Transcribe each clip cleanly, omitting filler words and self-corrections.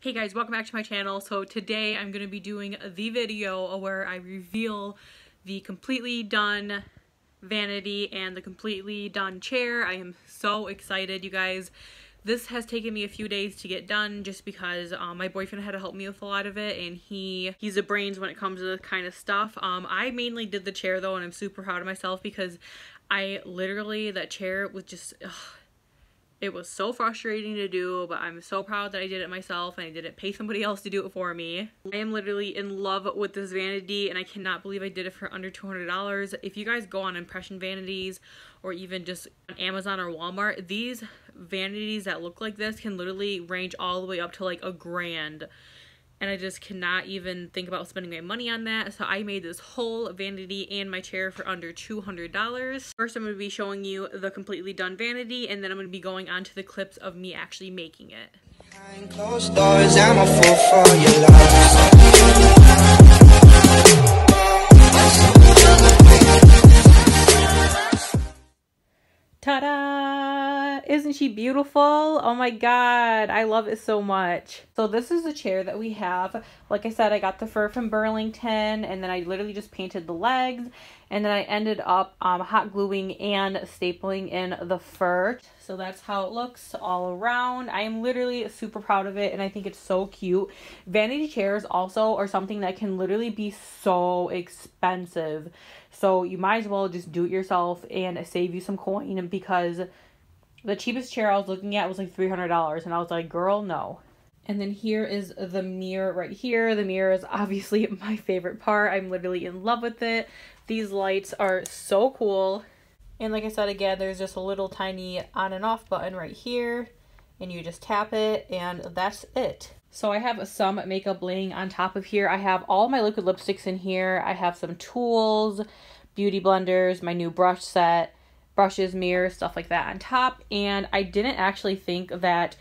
Hey guys, welcome back to my channel. So today I'm going to be doing the video where I reveal the completely done vanity and the completely done chair. I am so excited, you guys. This has taken me a few days to get done just because my boyfriend had to help me with a lot of it, and he's the brains when it comes to this kind of stuff. I mainly did the chair though, and I'm super proud of myself because that chair was just... it was so frustrating to do, but I'm so proud that I did it myself and I didn't pay somebody else to do it for me. I am literally in love with this vanity and I cannot believe I did it for under $200. If you guys go on impression vanities or even just on Amazon or Walmart, these vanities that look like this can literally range all the way up to like $1,000. And I just cannot even think about spending my money on that. So I made this whole vanity and my chair for under $200. First, I'm going to be showing you the completely done vanity, and then I'm going to be going on to the clips of me actually making it. Behind closed doors, I'm a fool for your love. Ta-da! Isn't she beautiful? Oh my god, I love it so much. So this is the chair that we have. Like I said, I got the fur from Burlington, and then I literally just painted the legs, and then I ended up hot gluing and stapling in the fur. So that's how it looks all around. I am literally super proud of it, and I think it's so cute. Vanity chairs also are something that can literally be so expensive. So you might as well just do it yourself and save you some coin, because the cheapest chair I was looking at was like $300, and I was like, girl, no. And then here is the mirror right here. The mirror is obviously my favorite part. I'm literally in love with it. These lights are so cool. And like I said, again, there's just a little tiny on and off button right here, and you just tap it and that's it. So I have some makeup laying on top of here. I have all my liquid lipsticks in here. I have some tools, beauty blenders, my new brush set, brushes, mirrors, stuff like that on top. And I didn't actually think that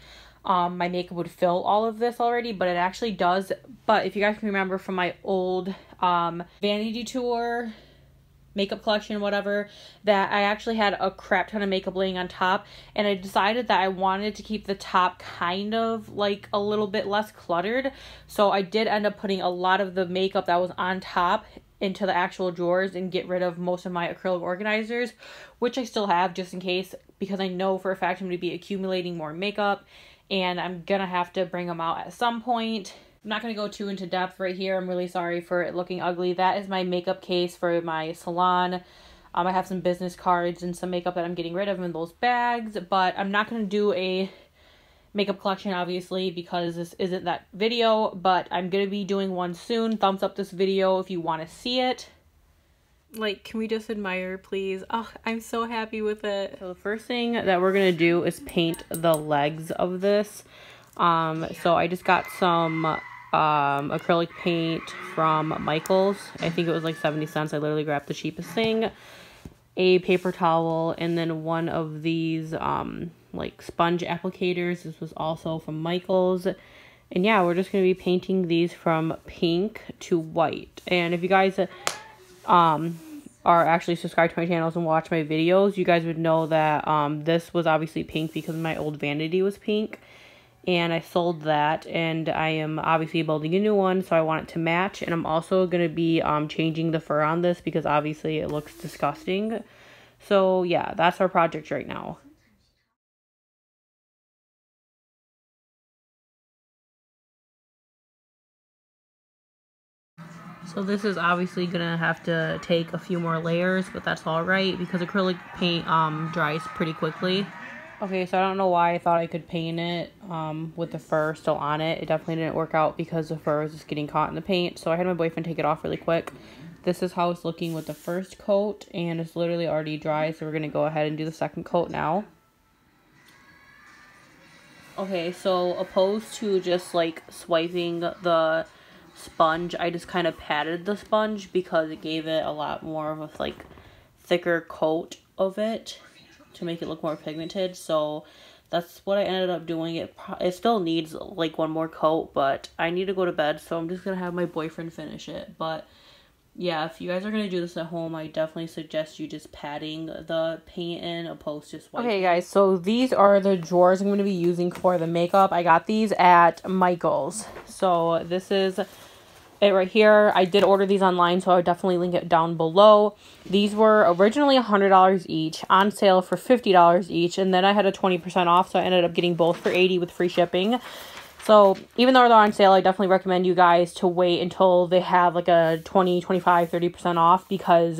my makeup would fill all of this already, but it actually does. But if you guys can remember from my old Vanity Tour makeup collection, whatever, that I actually had a crap ton of makeup laying on top, and I decided that I wanted to keep the top kind of like a little bit less cluttered. So I did end up putting a lot of the makeup that was on top into the actual drawers and get rid of most of my acrylic organizers, which I still have just in case, because I know for a fact I'm going to be accumulating more makeup and I'm gonna have to bring them out at some point. I'm not going to go too into depth right here. I'm really sorry for it looking ugly. That is my makeup case for my salon. I have some business cards and some makeup that I'm getting rid of in those bags, but I'm not going to do a makeup collection, obviously, because this isn't that video, but I'm going to be doing one soon. Thumbs up this video if you want to see it. Like, can we just admire, please? Oh, I'm so happy with it. So the first thing that we're going to do is paint the legs of this. So I just got some acrylic paint from Michael's. I think it was like 70 cents. I literally grabbed the cheapest thing, a paper towel, and then one of these like sponge applicators. This was also from Michael's. And yeah, we're just going to be painting these from pink to white. And if you guys are actually subscribed to my channels and watch my videos, you guys would know that this was obviously pink because my old vanity was pink. And I sold that, and I am obviously building a new one, so I want it to match. And I'm also going to be changing the fur on this because obviously it looks disgusting. So yeah, that's our project right now. So this is obviously going to have to take a few more layers, but that's alright because acrylic paint dries pretty quickly. Okay, so I don't know why I thought I could paint it with the fur still on it. It definitely didn't work out because the fur was just getting caught in the paint. So I had my boyfriend take it off really quick. This is how it's looking with the first coat, and it's literally already dry. So we're going to go ahead and do the second coat now. Okay, so opposed to just like swiping the sponge, I just kind of patted the sponge because it gave it a lot more of a like thicker coat of it to make it look more pigmented. So that's what I ended up doing. It still needs like one more coat, but I need to go to bed, so I'm just gonna have my boyfriend finish it. But yeah, if you guys are going to do this at home, I definitely suggest you just patting the paint in opposed to swiping. Okay, guys, so these are the drawers I'm going to be using for the makeup. I got these at Michael's. So this is it right here. I did order these online, so I would definitely link it down below. These were originally $100 each, on sale for $50 each, and then I had a 20% off, so I ended up getting both for $80 with free shipping. So even though they're on sale, I definitely recommend you guys to wait until they have like a 20, 25, 30% off, because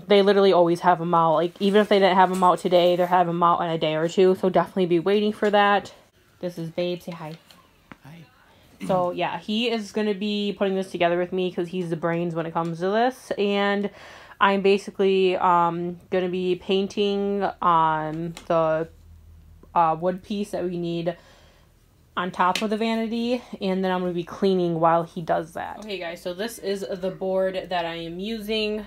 they literally always have them out. Like, even if they didn't have them out today, they're having them out in a day or two, so definitely be waiting for that. This is Babe. Say hi. So, yeah, he is going to be putting this together with me because he's the brains when it comes to this. And I'm basically going to be painting on the wood piece that we need on top of the vanity. And then I'm going to be cleaning while he does that. Okay, guys, so this is the board that I am using.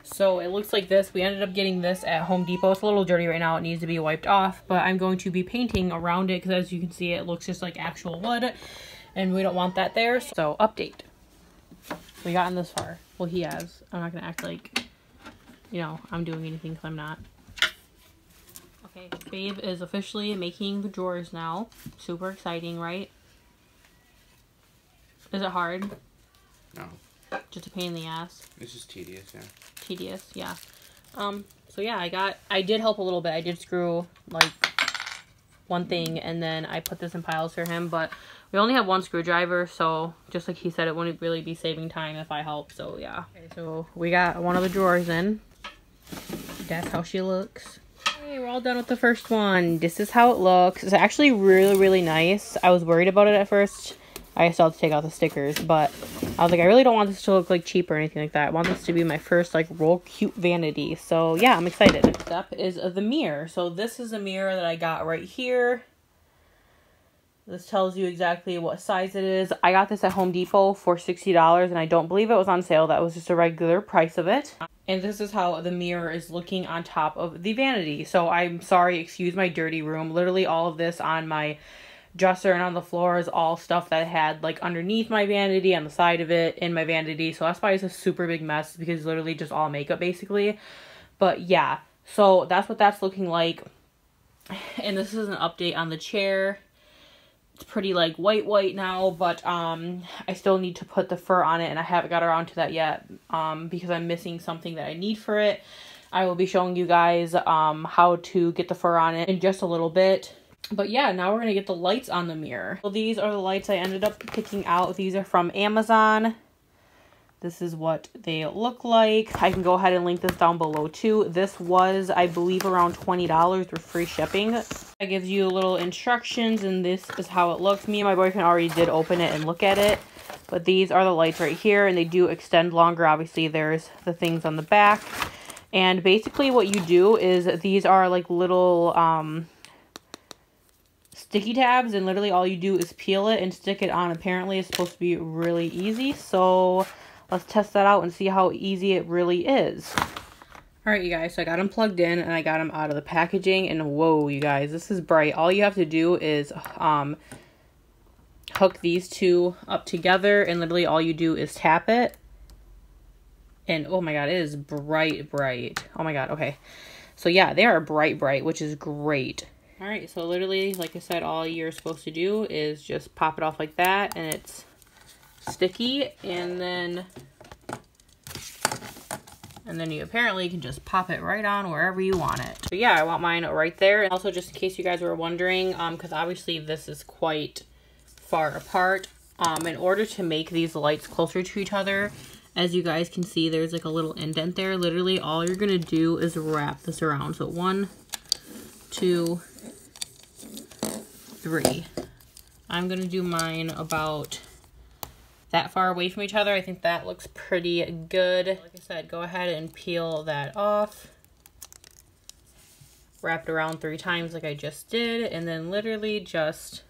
So it looks like this. We ended up getting this at Home Depot. It's a little dirty right now. It needs to be wiped off. But I'm going to be painting around it because, as you can see, it looks just like actual wood. And we don't want that there. So, update. We gotten this far. Well, he has. I'm not going to act like, you know, I'm doing anything because I'm not. Okay, Babe is officially making the drawers now. Super exciting, right? Is it hard? No. Just a pain in the ass? It's just tedious, yeah. Tedious, yeah. So yeah, I did help a little bit. I did screw, like, one thing, and then I put this in piles for him, but we only have one screwdriver, so just like he said, it wouldn't really be saving time if I help, so yeah. Okay, so we got one of the drawers in. That's how she looks. Okay, we're all done with the first one. This is how it looks. It's actually really, really nice. I was worried about it at first. I still have to take out the stickers, but I was like, I really don't want this to look like cheap or anything like that. I want this to be my first like real cute vanity. So yeah, I'm excited. Next up is the mirror. So this is a mirror that I got right here. This tells you exactly what size it is. I got this at Home Depot for $60, and I don't believe it was on sale. That was just a regular price of it. And this is how the mirror is looking on top of the vanity. So I'm sorry, excuse my dirty room. Literally all of this on my dresser and on the floor is all stuff that I had like underneath my vanity, on the side of it, in my vanity. So that's why it's a super big mess, because it's literally just all makeup basically. But yeah, so that's what that's looking like. And this is an update on the chair. It's pretty like white now, but I still need to put the fur on it, and I haven't got around to that yet because I'm missing something that I need for it. I will be showing you guys how to get the fur on it in just a little bit. But yeah, now we're going to get the lights on the mirror. So these are the lights I ended up picking out. These are from Amazon. This is what they look like. I can go ahead and link this down below too. This was, I believe, around $20 with free shipping. It gives you little instructions, and this is how it looks. Me and my boyfriend already did open it and look at it. But these are the lights right here, and they do extend longer. Obviously, there's the things on the back. And basically what you do is these are like little sticky tabs, and literally all you do is peel it and stick it on. Apparently, it's supposed to be really easy. So let's test that out and see how easy it really is. Alright, you guys, so I got them plugged in and I got them out of the packaging, and whoa, you guys, this is bright. All you have to do is hook these two up together, and literally all you do is tap it. And oh my god, it is bright. Oh my god, okay. So yeah, they are bright, which is great. Alright, so literally, like I said, all you're supposed to do is just pop it off like that, and it's sticky, and then you apparently can just pop it right on wherever you want it. But yeah, I want mine right there. And also, just in case you guys were wondering, because obviously this is quite far apart, in order to make these lights closer to each other, as you guys can see, there's like a little indent there. Literally, all you're gonna do is wrap this around. So 1, 2, 3. I'm gonna do mine about that far away from each other. I think that looks pretty good. Like I said, go ahead and peel that off. Wrap it around 3 times like I just did, and then literally just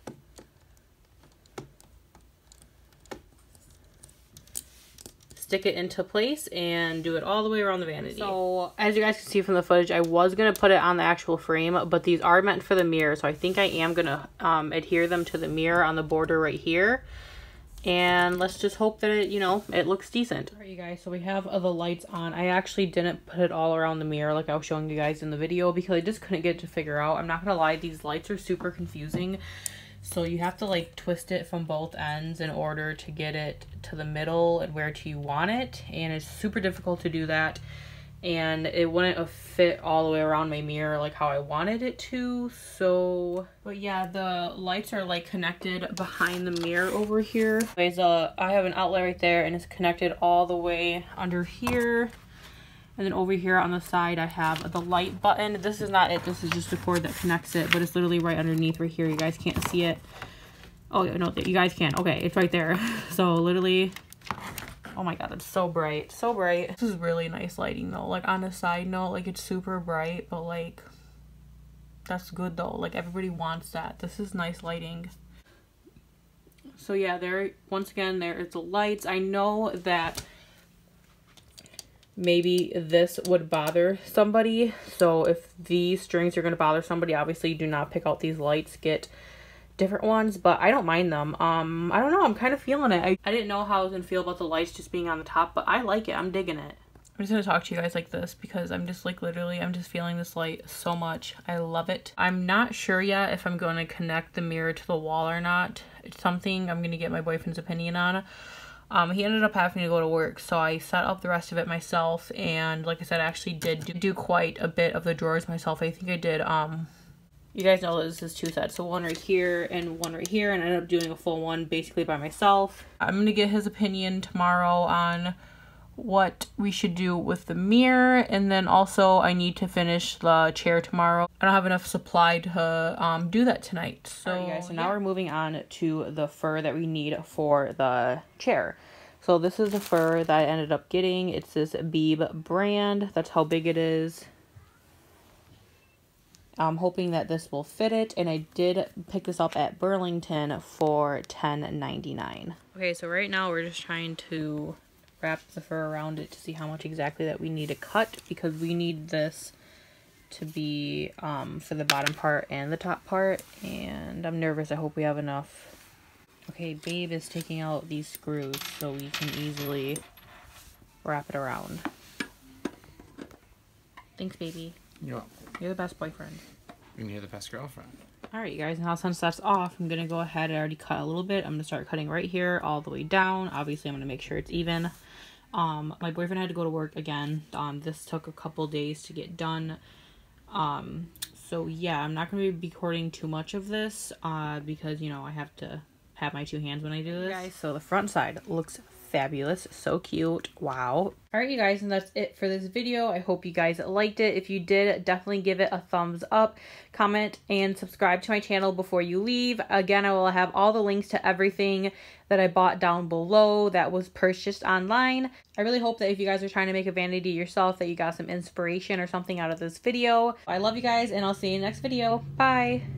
stick it into place and do it all the way around the vanity. So as you guys can see from the footage, I was going to put it on the actual frame, but these are meant for the mirror, so I think I am going to adhere them to the mirror on the border right here. And let's just hope that it, you know, it looks decent. All right, you guys, so we have the lights on. I actually didn't put it all around the mirror like I was showing you guys in the video because I just couldn't get it to figure out. I'm not gonna lie, these lights are super confusing. So you have to like twist it from both ends in order to get it to the middle and where you want it. And it's super difficult to do that. And it wouldn't fit all the way around my mirror like how I wanted it to. So, but yeah, the lights are like connected behind the mirror over here. Anyways, I have an outlet right there and it's connected all the way under here. And then over here on the side, I have the light button. This is not it. This is just the cord that connects it, but it's literally right underneath right here. You guys can't see it. Oh, no, you guys can. Okay, it's right there. So literally, oh my God, it's so bright. So bright. This is really nice lighting though. Like on a side note, like it's super bright, but like that's good though. Like everybody wants that. This is nice lighting. So yeah, there, once again, there is the lights. I know that maybe this would bother somebody. So if these strings are going to bother somebody, obviously do not pick out these lights. Get different ones, but I don't mind them. I don't know. I'm kind of feeling it. I didn't know how I was going to feel about the lights just being on the top, but I like it. I'm digging it. I'm just going to talk to you guys like this because I'm just like literally, I'm just feeling this light so much. I love it. I'm not sure yet if I'm going to connect the mirror to the wall or not. It's something I'm going to get my boyfriend's opinion on. He ended up having to go to work, so I set up the rest of it myself, and like I said, I actually did do quite a bit of the drawers myself. I think I did, you guys know this is 2 sets, so one right here and one right here, and I ended up doing a full one basically by myself. I'm going to get his opinion tomorrow on what we should do with the mirror, and then also I need to finish the chair tomorrow. I don't have enough supply to do that tonight. So, all right, guys, so now we're moving on to the fur that we need for the chair. So this is the fur that I ended up getting. It's this Beeb brand. That's how big it is. I'm hoping that this will fit it, and I did pick this up at Burlington for $10.99. Okay, so right now we're just trying to wrap the fur around it to see how much exactly that we need to cut, because we need this to be for the bottom part and the top part, and I'm nervous. I hope we have enough. Okay, Babe is taking out these screws so we can easily wrap it around. Thanks, baby. You're welcome. You're the best boyfriend. And you're the best girlfriend. Alright, you guys, now since that's off, I'm going to go ahead. I already cut a little bit. I'm going to start cutting right here all the way down. Obviously, I'm going to make sure it's even. My boyfriend had to go to work again. This took a couple days to get done. So yeah, I'm not going to be recording too much of this because, you know, I have to have my 2 hands when I do this. Guys, so the front side looks fabulous. So cute. Wow. Alright, you guys, and that's it for this video. I hope you guys liked it. If you did, definitely give it a thumbs up, comment, and subscribe to my channel before you leave. Again, I will have all the links to everything that I bought down below that was purchased online. I really hope that if you guys are trying to make a vanity yourself, that you got some inspiration or something out of this video. I love you guys, and I'll see you in the next video. Bye!